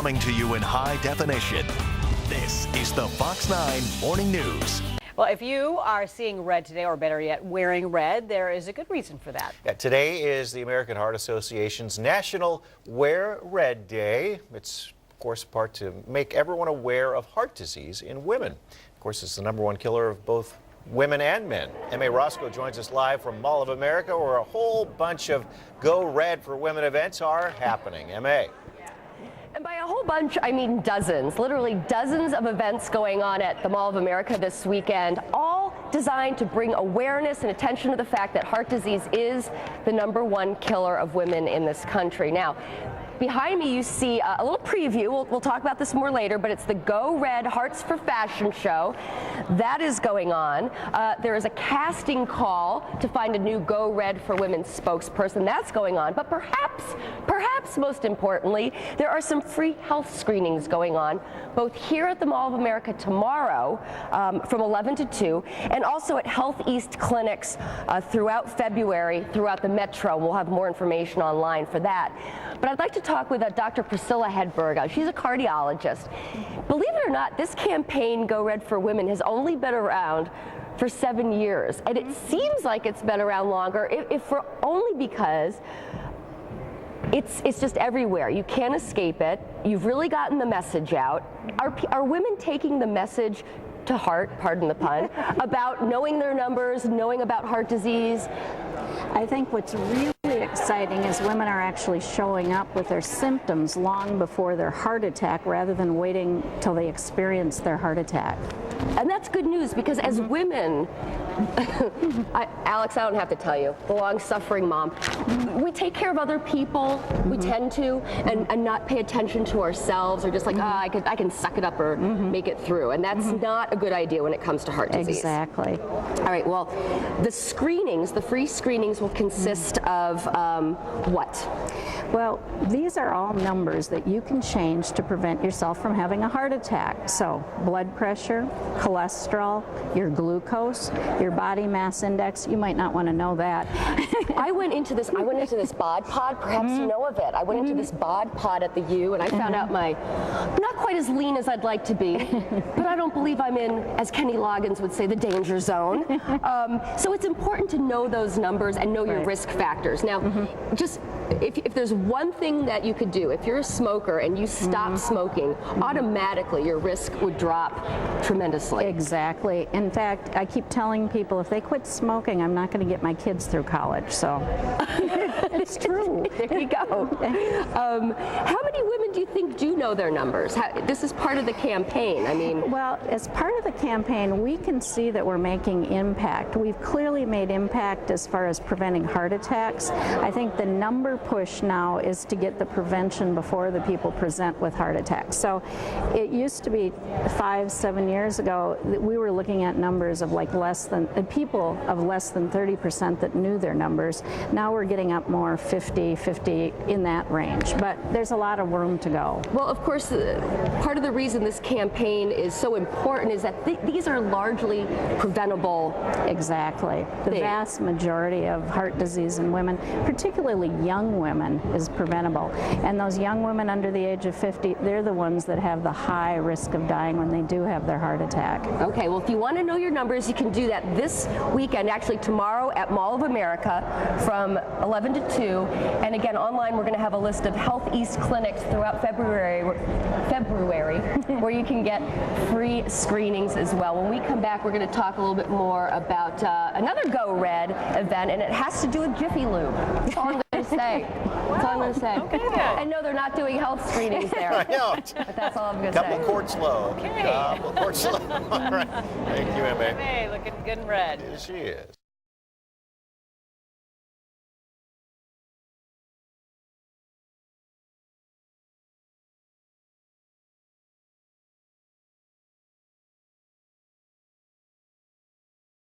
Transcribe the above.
coming to you in high definition. This is the Fox 9 Morning News. Well, if you are seeing red today, or better yet, wearing red, there is a good reason for that. Yeah, today is the American Heart Association's National Wear Red Day. It's, of course, part to make everyone aware of heart disease in women. Of course, it's the #1 killer of both women and men. M.A. Roscoe joins us live from Mall of America, where a whole bunch of Go Red for Women events are happening. M.A. And by a whole bunch, I mean dozens, literally dozens of events going on at the Mall of America this weekend, all designed to bring awareness and attention to the fact that heart disease is the #1 killer of women in this country. Now, behind me, you see a little preview. We'll talk about this more later, but it's the Go Red Hearts for Fashion show. That is going on. There is a casting call to find a new Go Red for Women spokesperson. That's going on. But perhaps most importantly, there are some free health screenings going on, both here at the Mall of America tomorrow from 11 to 2, and also at HealthEast clinics throughout February, throughout the metro. We'll have more information online for that. But I'd like to talk with Dr. Priscilla Hedberg. She's a cardiologist. Believe it or not, this campaign, Go Red for Women, has only been around for 7 years. And it seems like it's been around longer, if for only because it's just everywhere. You can't escape it. You've really gotten the message out. Are women taking the message to heart, pardon the pun, about knowing their numbers, knowing about heart disease? I think what's really exciting is women are actually showing up with their symptoms long before their heart attack rather than waiting till they experience their heart attack. And that's good news, because as women, Alex, I don't have to tell you, the long-suffering mom, we take care of other people, we tend to, and not pay attention to ourselves, or just like, I can suck it up or make it through. And that's not a good idea when it comes to heart disease. Exactly. All right, well, the screenings, the free screenings will consist of what? Well, these are all numbers that you can change to prevent yourself from having a heart attack. So, blood pressure, cholesterol, your glucose, your body mass index. You might not want to know that. I went into this bod pod. Perhaps you know of it. I went into this bod pod at the U, and I found out I'm not quite as lean as I'd like to be, but I don't believe I'm in, as Kenny Loggins would say, the danger zone. So it's important to know those numbers and know your risk factors. Now, just if there's one thing that you could do, if you're a smoker and you stop smoking, automatically your risk would drop tremendously. Exactly. In fact, I keep telling people if they quit smoking, I'm not going to get my kids through college. So it's true. There you go. How many women do you think do know their numbers? This is part of the campaign. I mean, well, as part of the campaign, we can see that we're making impact. We've clearly made impact as far as preventing heart attacks. I think the number push now is to get the prevention before the people present with heart attacks. So it used to be 5-7 years ago that we were looking at numbers of like less than 30% that knew their numbers. Now we're getting up more 50 in that range, but there's a lot of room to go. Well, of course, part of the reason this campaign is so important is that these are largely preventable. Exactly. The vast majority of heart disease in women, particularly young women, is preventable. And those young women under the age of 50, they're the ones that have the high risk of dying when they do have their heart attack. Okay, well, if you want to know your numbers, you can do that this weekend, actually tomorrow at Mall of America from 11 to 2. And again, online, we're going to have a list of HealthEast clinics throughout February where you can get free screenings as well. When we come back, we're going to talk a little bit more about another Go Red event, and it has to do with Jiffy Lube. That's all I'm going to say. That's all I'm going to say. Okay. I know they're not doing health screenings there. I know. But that's all I'm going to say. Couple quarts low. Okay. Couple quarts low. All right. Thank you, M.A. Hey, looking good in red. Yes, she is.